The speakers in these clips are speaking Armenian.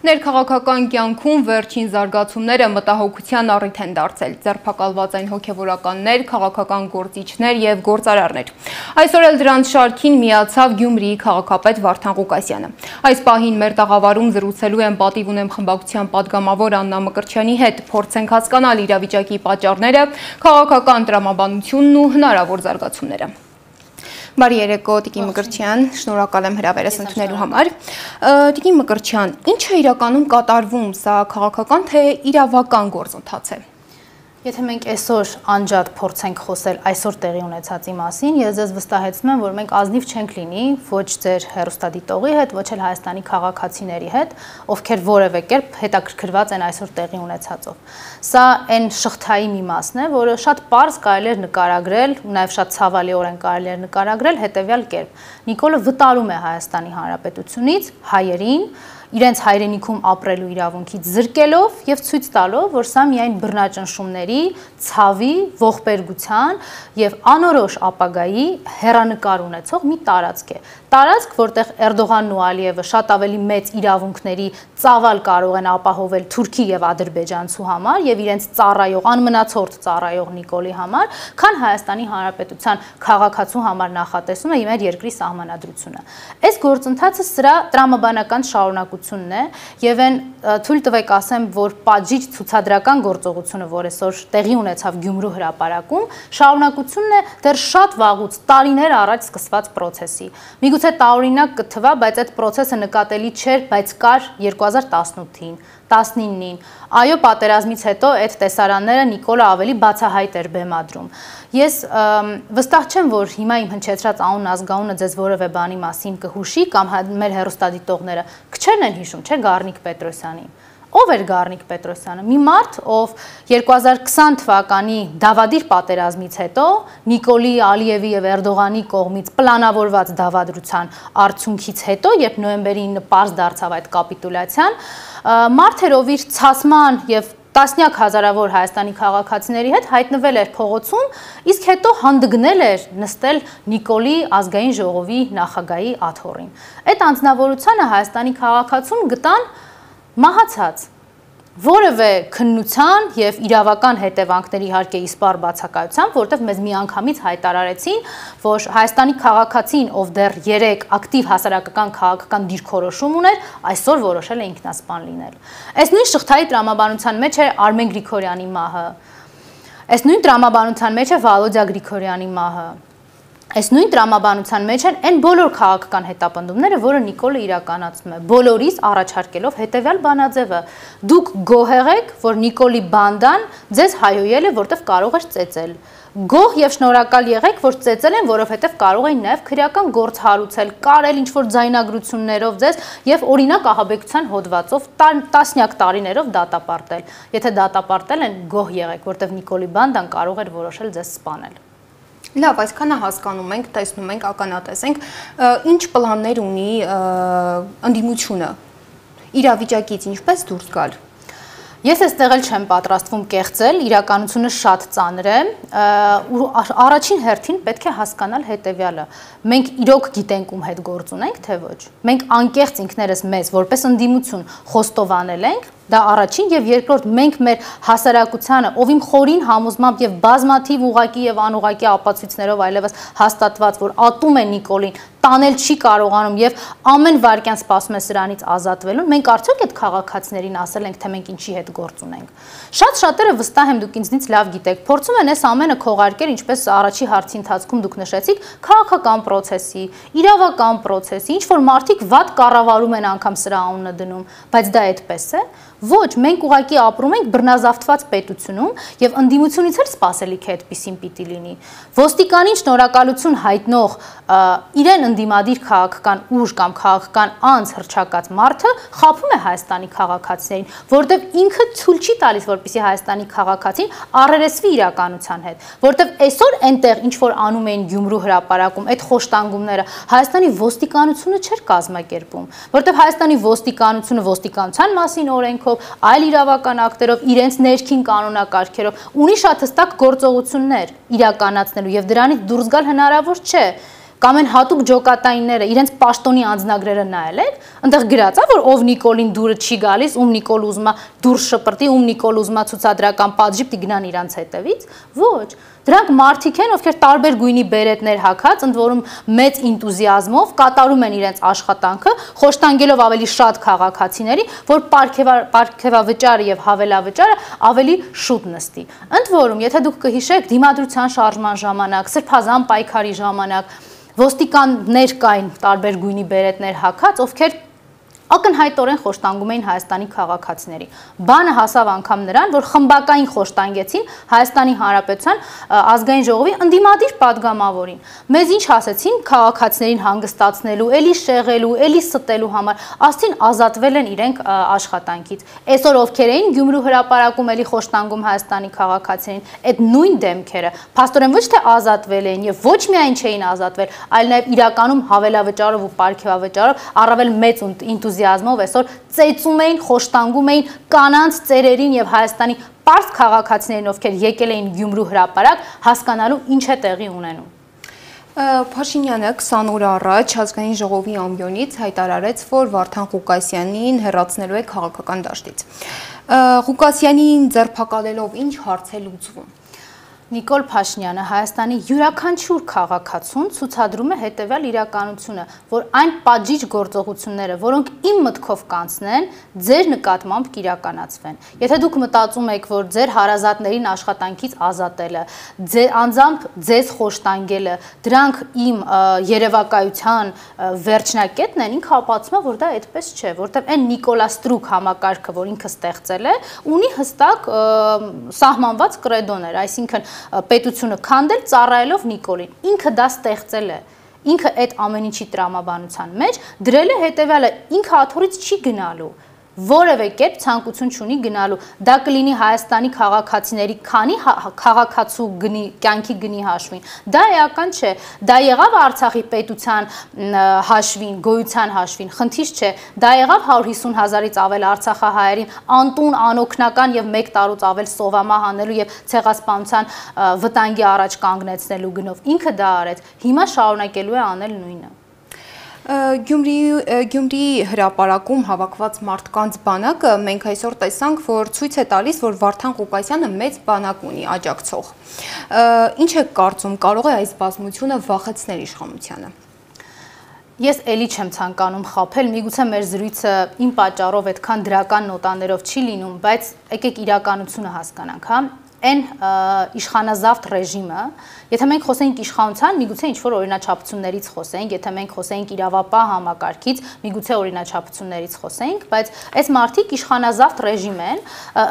Ներքաղաքական կյանքում վերջին զարգացումները մտահոգության առիթ են դարձել, ձերբակալված են հոգևորականներ, քաղաքական գործիչներ և գործարարներ։ Այսօր էլ դրանց շարքին միացավ Գյումրիի քաղաքապետ Վարդան Ղուկասյանը։ Այս պահին մեր տաղավարում զրուցելու են պատիվ ունեմ խմբակցության падգամավոր Աննա Մկրտչյանի հետ, փորձենք հասկանալ իրավիճակի պատճառները, քաղաքական տրամաբանությունն ու հնարավոր զարգացումները։ Բարի երեկո, Տիկին Մկրտչյան, շնորհակալ եմ հրավերս ընդունելու համար։ Տիկին Մկրտչյան, ինչ է իրականում կատարվում, սա քաղաքական թե իրավական գործընթաց է։ Եթե մենք այսօր անջատ փորձենք խոսել այսօր տեղի ունեցածի մասին, ես ձեզ վստահեցնում եմ, որ մենք ազնիվ չենք լինի ոչ ձեր հեռուստադիտողի հետ, ոչ էլ Հայաստանի քաղաքացիների հետ, ովքեր որևէ կերպ հետաքրքրված են այսօր տեղի ունեցածով։ Սա այն շղթայի մի մասն է, որը շատ պարզ կարելի է նկարագրել, ու նաև շատ ցավալիորեն կարելի է նկարագրել հետևյալ կերպ։ Նիկոլը վտարում է Հայաստանի Հանրապետությունից հայերին, իրենց հայրենիքում ապրելու իրավունքից զրկելով եւ ցույց տալով, որ սա միայն բռնաճնշումների, ցավի, ողբերգության եւ անորոշ ապագայի հեռանկար ունեցող մի տարածք է։ Տարածք, որտեղ Էրդողանն ու Ալիևը շատ ավելի մեծ իրավունքների ծավալ կարող են ապահովել Թուրքի եւ ադրբեջանցու համար եւ իրենց ծառայող, անմնացորդ ծառայող Նիկոլի համար, քան Հայաստանի Հանրապետության քաղաքացու համար նախատեսում է մեր երկրի սահմանադրությունը։ Այս գործընթացը սրա տրամաբանական շարունակությունն է եւ այն թույլ տվեք ասեմ, որ պատժիչ ցուցադրական գործողությունը, որ այսօր տեղի ունեցավ Գյումրու հրապարակում, շարունակությունն է դեռ շատ վաղուց տարիներ առաջ սկսված process-ի։ Միգուցե տարօրինակ կթվա, բայց այդ process-ը նկատելի չէր, բայց կար 2018-ին, 19-ին։ Այո, պատերազմից հետո այդ տեսարանները Նիկոլը ավելի բացահայտ էր բեմադրում։ Ես վստահ չեմ, որ հիմա իմ հնչեցրած անուն ազգանունը ձեզ որևէ բանի մասին կհուշի կամ մեր հեռուստադիտողները քչերն են հիշում, չէ՞ Գառնիկ Պետրոսյանին։ Ով էր Գառնիկ Պետրոսյանը։ Մի մարդ, ով 2020 թվականի դավադիր պատերազմից հետո Նիկոլի, Ալիևի եւ Էրդողանի կողմից պլանավորված դավադրության արդյունքից հետո, երբ նոյեմբերի 9-ը պարզ դարձավ այդ կապիտուլյացիան, մարդ էր, ով իր ցասման եւ տասնյակ հազարավոր Հայաստանի քաղաքացիների հետ հայտնվել էր փողոցում, իսկ հետո հանդգնել էր նստել Նիկոլի ազգային ժողովի նախագահի աթոռին։ Այդ անձնավորությունը Հայաստանի քաղաքացուն գտան մահացած, որևէ քննության եւ իրավական հետևանքների իհարկե իսպառ բացակայությամբ, որտեղ մեզ միանգամից հայտարարեցին, որ Հայաստանի քաղաքացին, ով դեռ 3 ակտիվ հասարակական քաղաքական դիրքորոշում ուներ, այսօր որոշել է ինքնասպան լինել։ Այս նույն շղթայի տրամաբանության մեջ է Արմեն Գրիգորյանի մահը։ Այս նույն տրամաբանության մեջ է Վալոդիա Գրիգորյանի մահը։ Այս նույն տրամաբանության մեջ են այն բոլոր քաղաքական հետապնդումները, որը Նիկոլը իրականացնում է, բոլորիս առաջարկելով հետևյալ բանաձևը. դուք գոհ եք, որ Նիկոլի բանդան ձեզ հայհոյել է, որտեղ կարող էր ծեծել։ Գոհ եւ շնորհակալ եղեք, որ ծեծել են, որովհետեւ կարող էին նաեւ քրեական գործ հարուցել, կարել ինչ-որ ձայնագրություններով ձեզ եւ օրինակ ահաբեկության հոդվածով տասնյակ տարիներով դատապարտել։ Եթե դատապարտել են, գոհ եղեք, որտեղ Նիկոլի բանդան կարող էր որոշել ձեզ սպանել։ Լավ, այսքանը հասկանում ենք, տեսնում ենք, ականատես ենք, ինչ պլաններ ունի ընդդիմությունը իրավիճակից ինչպես դուրս գալ։ Ես այստեղ էլ չեմ պատրաստվում կեղծել, իրականությունը շատ ծանր է, ու առաջին հերթին պետք է հասկանալ հետևյալը. մենք իրոք գիտենք ում հետ գործ ունենք, թե ոչ։ Մենք անկեղծ ինքներս մեզ որպես ընդդիմություն խոստովանել ենք, դա առաջին եւ երկրորդ մենք մեր հասարակությանը, ով իմ խորին համոզմամբ եւ բազմաթիվ ուղղակի եւ անուղղակի ապացույցներով այլևս հաստատված, որ ատում է Նիկոլին, տանել չի կարողանում եւ ամեն վարքյան սպասում է սրանից ազատվելուն, մենք արդյոք այդ քաղաքացիներին ասել ենք, թե մենք ինչի հետ գործ ունենք։ Շատ շատերը վստահ եմ դուք ինձնից լավ գիտեք, փորձում են այս ամենը քողարկել, ինչպես առաջի հարցի ընթացքում դուք նշեցիք, քաղաքական process-ի, իրավական process-ի, ինչ որ մարդիկ վատ կառավարում են անգամ սրա անունը դնում, բայց դա այդպես է։ Ոչ, մենք ուղղակի ապրում ենք բռնազավթված պետությունում եւ ընդդիմությունից էլ սպասելիք է այդպեսին պիտի լինի։ Ոստիկանին շնորհակալություն հայտնող իրեն ընդդիմադիր քաղաքական ուժ կամ քաղաքական անձ հռչակած մարդը խաբում է Հայաստանի քաղաքացիներին, որտեղ ինքը ցույց չի տալիս, որպեսզի Հայաստանի քաղաքացին առերեսվի իրականության հետ, որտեղ այսօր այնտեղ ինչ որ անում էին Գյումրու հրապարակում, այդ խոշտանգումները Հայաստանի ոստիկանությունը չէր կազմակերպում, որտեղ Հայաստանի ոստիկանությունը ոստիկանության մասին օրենքով, այլ իրավական ակտերով, իրենց ներքին կանոնակարգերով ունի շատ հստակ գործողություններ իրականացնելու եւ դրանից դուրս գալ հնարավոր չէ։ կամ այն հատուկ ջոկատայինները իրենց պաշտոնի անձնագրերը նայել եք, այնտեղ գրած է, որ ով Նիկոլին դուրը չի գալիս, ում Նիկոլ ուզում է դուրս շպրտի, ում Նիկոլ ուզում է ցուցադրական պատժի, պիտի գնան իրանց հետևից։ Ոչ, դրանք մարդիկ են, ովքեր տարբեր գույնի բերետներ հագած, ընդ որում մեծ ինտուզիազմով կատարում են իրենց աշխատանքը, խոշտանգելով ավելի շատ քաղաքացիների, որ պարգևավճարը եւ հավելավճարը ավելի շուտ նստի։ Ընդ որում, եթե դուք կհիշեք, դիմադրության շարժման ժամանակ, սրբազան պայքարի ժամանակ ոստիկաններ կային տարբեր գույնի բերետներ հագած, ովքեր ակնհայտորեն խոշտանգում էին Հայաստանի քաղաքացիների։ Բանը հասավ անգամ նրան, որ խմբակային խոշտանգեցին Հայաստանի Հանրապետության ազգային ժողովի ընդդիմադիր падգամավորին։ Մեզ ինչ ասեցին քաղաքացիներին հանգստացնելու, էլի շեղելու, էլի ստելու համար, ասցին ազատվել են իրենք աշխատանքից։ Այսօր ովքեր էին Գյումրու հրապարակում էլի խոշտանգում Հայաստանի քաղաքացիներին, այդ նույն դեմքերը փաստորեն ոչ թե ազատվել էին եւ ոչ միայն չէին ազատվել, այլ նաեւ իրականում հավելավճարով ու պարգևավճարով առավել մեծ ինտուզիազմով այսօր ծեծում էին, խոշտանգում էին կանանց, ծերերին եւ Հայաստանի պարզ քաղաքացիներին, ովքեր եկել էին Գյումրու հրապարակ, հասկանալու ինչ է տեղի ունենում։ Փաշինյանը 20 օր առաջ ազգային ժողովի ամբիոնից հայտարարեց, որ Վարդան Ղուկասյանին հեռացնելու է քաղաքական դաշտից։ Ղուկասյանին ձերբակալելով ինչ հարց է լուծվում։ Նիկոլ Փաշինյանը Հայաստանի յուրաքանչյուր քաղաքացուն ցուցադրում է հետևյալ իրականությունը, որ այն պատժիչ գործողությունները, որոնք իմ մտքով կանցնեն, ձեր նկատմամբ կիրականացվեն։ Եթե դուք մտածում եք, որ ձեր հարազատներին աշխատանքից ազատելը, անձամբ ձեզ խոշտանգելը, դրանք իմ երևակայության վերջնակետն են, ինքը ապացուցում է, որ դա այդպես չէ, որտեղ այն Նիկոլա Ստրուկ համակարգը, որ ինքը ստեղծել է, ունի հստակ սահմանված կրեդոներ, այսինքն պետությունը քանդել ծառայելով Նիկոլին, ինքը դա ստեղծել է, ինքը այդ ամեն ինչի տրամաբանության մեջ դրել է հետևյալը, ինքը աթոռից չի գնալու, որևէ կերպ ցանկություն չունի գնալու, դա կլինի Հայաստանի քաղաքացիների քանի քաղաքացու կյանքի գնի հաշվին, դա էական չէ, դա եղավ Արցախի պետության հաշվին, գոյության հաշվին, խնդիր չէ, դա եղավ 150,000-ից ավել արցախահայերին անտուն, անօգնական եւ 1 տարուց ավել սովամահ անելու եւ ցեղասպանության վտանգի առաջ կանգնեցնելու գնով, ինքը դա արեց, հիմա շարունակելու է անել նույնը։ Գյումրի հրապարակում հավաքված մարդկանց բանակը մենք այսօր տեսանք, որ ցույց է տալիս, որ Վարդան Ղուկասյանը մեծ բանակ ունի աջակցող։ Ինչ եք կարծում, կարող է այս բազմությունը վախեցնել իշխանությանը։ Ես էլի չեմ ցանկանում խաբել, միգուցե մեր զրույցը իմ պատճառով այդքան դրական նոտաներով չի լինում, բայց եկեք իրականությունը հասկանանք, հա։ Այն իշխանազավթ ռեժիմը, եթե մենք խոսենք իշխանության, միգուցե ինչ-որ օրինաչափություններից խոսենք, եթե մենք խոսենք իրավապահ համակարգից, միգուցե օրինաչափություններից խոսենք, բայց այս մարդիկ իշխանազավթ ռեժիմ են,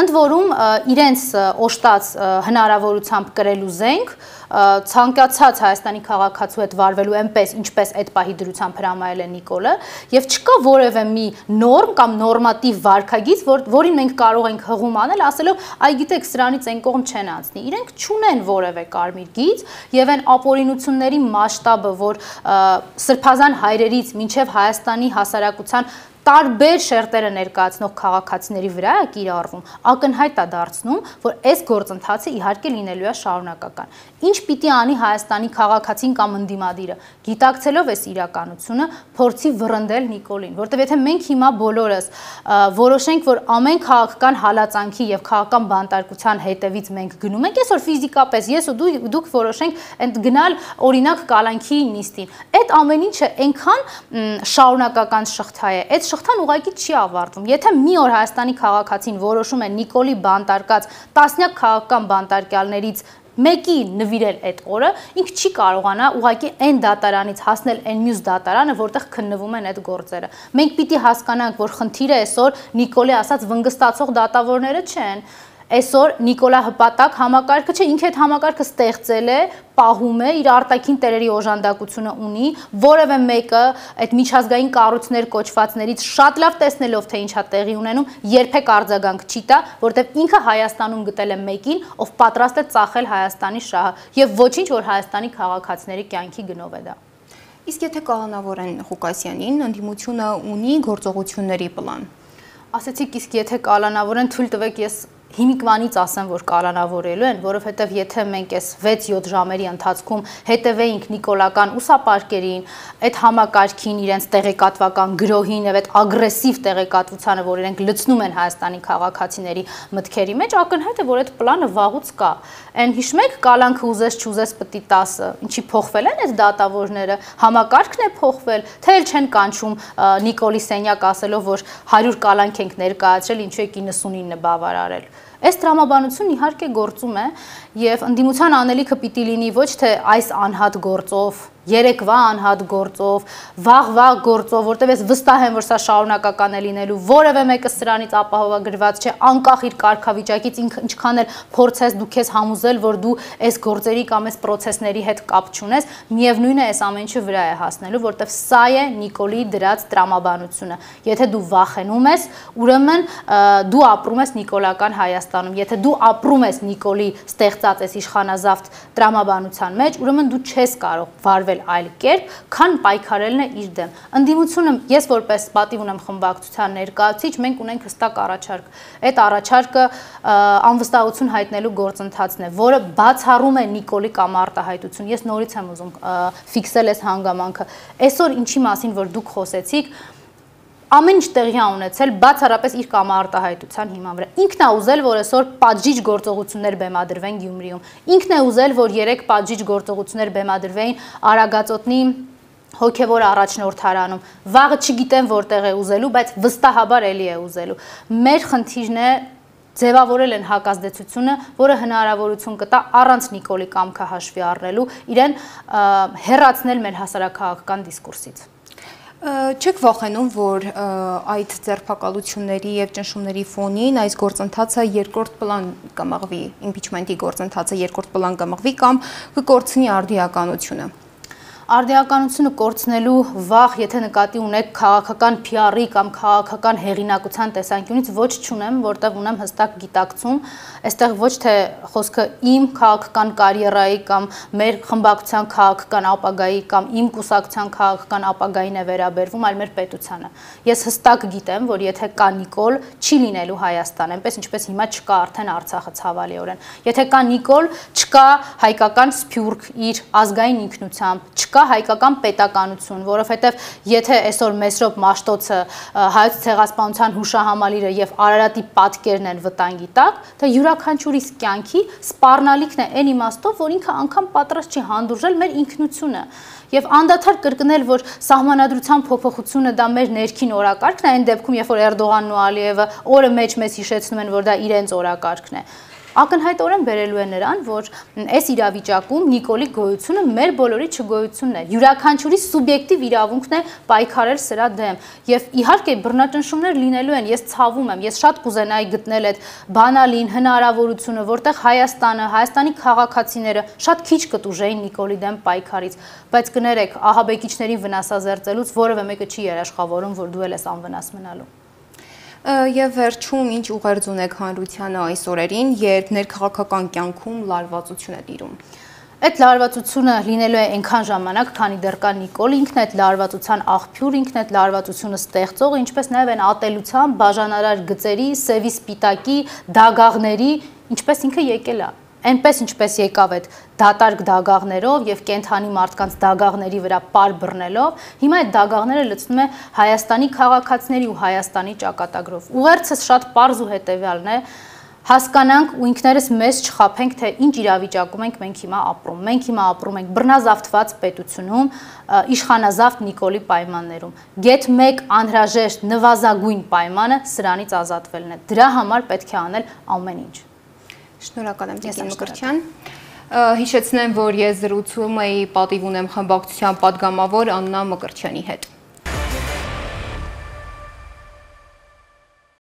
ընդ որում իրենց օժտած հնարավորությամբ կրելու զենք, ցանկացած Հայաստանի քաղաքացու հետ վարվելու այնպես, ինչպես այդ պահի դրությամբ հրամայել է Նիկոլը, եւ չկա որևէ մի նորմ կամ նորմատիվ վարքագիծ, որին մենք կարող ենք հղում անել, ասելով, այ գիտեք, սրանից այն կողմ չեն անցնի։ Իրենք չունեն որևէ կարմիր գիծ եւ այն ապօրինությունների մասշտաբը, որ սրբազան հայրերից մինչեւ Հայաստանի հասարակության տարբեր շերտերը ներկայացնող քաղաքացիների վրա է կիրառվում, ակնհայտ է դարձնում, որ այս գործընթացը իհարկե լինելու է շարունակական։ Ինչ պիտի անի Հայաստանի քաղաքացին կամ ընդդիմադիրը, գիտակցելով այս իրականությունը, փորձի վռնդել Նիկոլին, որտեղ եթե մենք հիմա բոլորս որոշենք, որ ամեն քաղաքական հալածանքի եւ քաղաքական բանտարկության հետևից մենք գնում ենք, այսօր ֆիզիկապես ես ու դուք որոշենք այդ գնալ օրինակ կալանքի նիստին, այդ ամեն ինչը այնքան շարունակական շղթա է, այդ շղթան ուղղակի չի ավարտվում։ Եթե մի օր Հայաստանի քաղաքացին որոշում է Նիկոլի բանտարկած տասնյակ քաղաքական բանտարկյալներից մեկի նվիրել այդ օրը, ինքը չի կարողանա ուղղակի այն դատարանից հասնել այն մյուս դատարանը, որտեղ քննվում են այդ գործերը։ Մենք պիտի հասկանանք, որ խնդիրը այսօր Նիկոլի ասած վնգստացող դատավորները չեն։ Այսօր Նիկոլա հպատակ համակարգը չէ, ինքը այդ համակարգը ստեղծել է, պահում է, իր արտաքին տերերի օժանդակությունը ունի, որևէ մեկը այդ միջազգային կառույցներ կոչվածներից շատ լավ տեսնելով թե ինչա տեղի ունենում, երբեք արձագանք չի տա, որտեղ ինքը Հայաստանում գտել է մեկին, ով պատրաստ է ծախել Հայաստանի շահը, եւ ոչինչ, որ Հայաստանի քաղաքացիների կյանքի գնով է դա։ Իսկ եթե կալանավորեն Ղուկասյանին, ընդդիմությունը ունի գործողությունների պլան։ Ասեցիք, իսկ եթե կալանավորեն, թույլ տվեք ես հիմիկվանից ասեմ, որ կալանավորելու են, որովհետև եթե մենք այս 6-7 ժամերի ընթացքում հետևեինք նիկոլական ուսապարկերին, այդ համակարգին, իրենց տեղեկատվական գրոհին եւ այդ ագրեսիվ տեղեկատվությանը, որ իրենք լցնում են Հայաստանի քաղաքացիների մտքերի մեջ, ակնհայտ է, որ այդ պլանը վաղուց կա։ Այն հիշում եք, կալանքը ուզես չուզես պիտի 10-ը, ինչի փոխվել են այս դատավորները, համակարգն է փոխվել, թե էլ չեն կանչում Նիկոլի սենյակ ասելով, որ 100 կալանք ենք ներկայացրել, ինչու է 99 բավարարել։ Այս տրամաբանությունն իհարկե գործում է եւ ընդդիմության անելիքը պիտի լինի ոչ թե այս անհատ գործով, երեկվա անհատ գործով, վաղվա գործով, որտեղ ես վստահ եմ, որ սա շարունակական է լինելու, որևէ մեկը սրանից ապահովագրված չէ, անկախ իր կարգավիճակից, ինչքան էլ փորձես դու քեզ համոզել, որ դու այս գործերի կամ այս process-ների հետ կապ չունես, միևնույն է այս ամեն ինչը վրա է հասնելու, որտեղ սա է Նիկոլի դրած տրամաբանությունը։ Եթե դու վախենում ես, ուրեմն դու ապրում ես նիկոլական Հայաստանում, եթե դու ապրում ես Նիկոլի ստեղծած այս իշխանազավթ տրամաբանության մեջ, ուրեմն դու չես կարող վարվել այլ կերպ, քան պայքարելն է իր դեմ։ Ընդդիմությունը, ես որպես պատիվ ունեմ խմբակցության ներկայացուցիչ, մենք ունենք հստակ առաջարկ։ Այդ առաջարկը անվստահություն հայտնելու գործընթացն է, որը բացառում է Նիկոլի կամ արտահայտություն։ Ես նորից եմ ուզում ֆիքսել այս հանգամանքը։ Այսօր ինչի մասին որ դուք խոսեցիք, ամեն ինչ տեղի է ունեցել բացառապես իր կամ արտահայտության հիման վրա։ Ինքն է ուզել, որ այսօր պատժիչ գործողություններ բեմադրվեն Գյումրիում։ Ինքն է ուզել, որ 3 պատժիչ գործողություններ բեմադրվեին Արագածոտնի հոգևոր առաջնորդարանում։ Վաղը չգիտեմ որտեղ է ուզելու, բայց վստահաբար էլի է ուզելու։ Մեր խնդիրն է ձևավորել են հակազդեցությունը, որը հնարավորություն կտա առանց Նիկոլի կամքը հաշվի առնելու իրեն հեռացնել մեր հասարակական դիսկուրսից։ Չեք վախենում, որ այդ ձերբակալությունների եւ ճնշումների ֆոնին այս գործընթացը երկրորդ պլան կմղվի, իմպիչմենտի գործընթացը երկրորդ պլան կմղվի կամ կկորցնի արդիականությունը։ Արդիականությունը կորցնելու վախ, եթե նկատի ունեք քաղաքական PR-ի կամ քաղաքական հեղինակության տեսանկյունից ոչ չունեմ, որտեղ ունեմ հստակ գիտակցում, այստեղ ոչ թե խոսքը իմ քաղաքական կարիերայի կամ մեր խմբակցության քաղաքական ապագայի կամ իմ կուսակցության քաղաքական ապագային է վերաբերվում, այլ մեր պետությանը։ Ես հստակ գիտեմ, որ եթե կա Նիկոլ, չի լինելու Հայաստան, այնպես ինչպես հիմա չկա արդեն Արցախը ցավալիորեն։ Եթե կա Նիկոլ, չկա հայկական սփյուռք իր ազգային ինքնությամբ, չկա հայկական պետականություն, որովհետև եթե այսօր Մեսրոպ Մաշտոցը հայոց ցեղասպանության հուշահամալիրը եւ Արարատի պատկերն են վտանգի տակ, դա յուրաքանչյուրիս կյանքի սպառնալիքն է այն իմաստով, որ ինքը անգամ պատրաստ չի հանդուրժել մեր ինքնությունը։ Եվ անդադար կրկնել, որ սահմանադրության փոփոխությունը դա մեր ներքին օրակարգն է, այն դեպքում, երբ որ Էրդողանն ու Ալիևը օրը մեջ մեզ հիշեցնում են, որ դա իրենց օրակարգն է։ Ակնհայտորեն բերելու է նրան, որ այս իրավիճակում Նիկոլի գոյությունը մեր բոլորի չգոյությունն է։ Յուրաքանչյուրի սուբյեկտիվ իրավունքն է պայքարել սրա դեմ։ Եվ իհարկե բռնաճնշումներ լինելու են, ես ցավում եմ, ես շատ կուզենայի գտնել այդ բանալին հնարավորությունը, որտեղ Հայաստանը, Հայաստանի քաղաքացիները շատ քիչ կտուժեին Նիկոլի դեմ պայքարից, բայց կներեք, ահաբեկիչներին վնասազերծելուց որևէ մեկը չի երաշխավորում, որ դու ես անվնաս մնալու։ Եվ վերջում ինչ ուղերձ ունեք հանրությանը այս օրերին, երբ ներքաղաքական կյանքում լարվածություն է տիրում։ Այդ լարվածությունը լինելու է այնքան ժամանակ, քանի դեռ կա Նիկոլ, ինքն է այդ լարվածության աղբյուր, ինքն է այդ լարվածությունը ստեղծող, ինչպես նաև այն ատելության, բաժանարար գծերի, սևի սպիտակի, դագաղների, ինչպես ինքը եկել է։ Այնպես ինչպես եկավ այդ դատարկ դագաղներով եւ կենթանի մարդկանց դագաղների վրա պար բռնելով, հիմա այդ դագաղները լցնում է Հայաստանի քաղաքացիների ու Հայաստանի ճակատագրով։ Ուղերձը շատ պարզ ու հետեւյալն է, հասկանանք ու ինքներս մեզ չխաբենք, թե ինչ իրավիճակում ենք մենք հիմա ապրում։ Մենք հիմա ապրում ենք բռնազավթված պետությունում, իշխանազավթ Նիկոլի պայմաններում։ Գեթ 1 անհրաժեշտ նվազագույն պայմանը սրանից ազատվելն է։ Դրա համար պետք է անել ամեն ինչ։ Շնորհակալ եմ Տիկին Մկրտչյան։ Հիշեցնեմ, որ ես զրուցում էի պատիվ ունեմ խմբակցության պատգամավոր Աննա Մկրտչյանի հետ։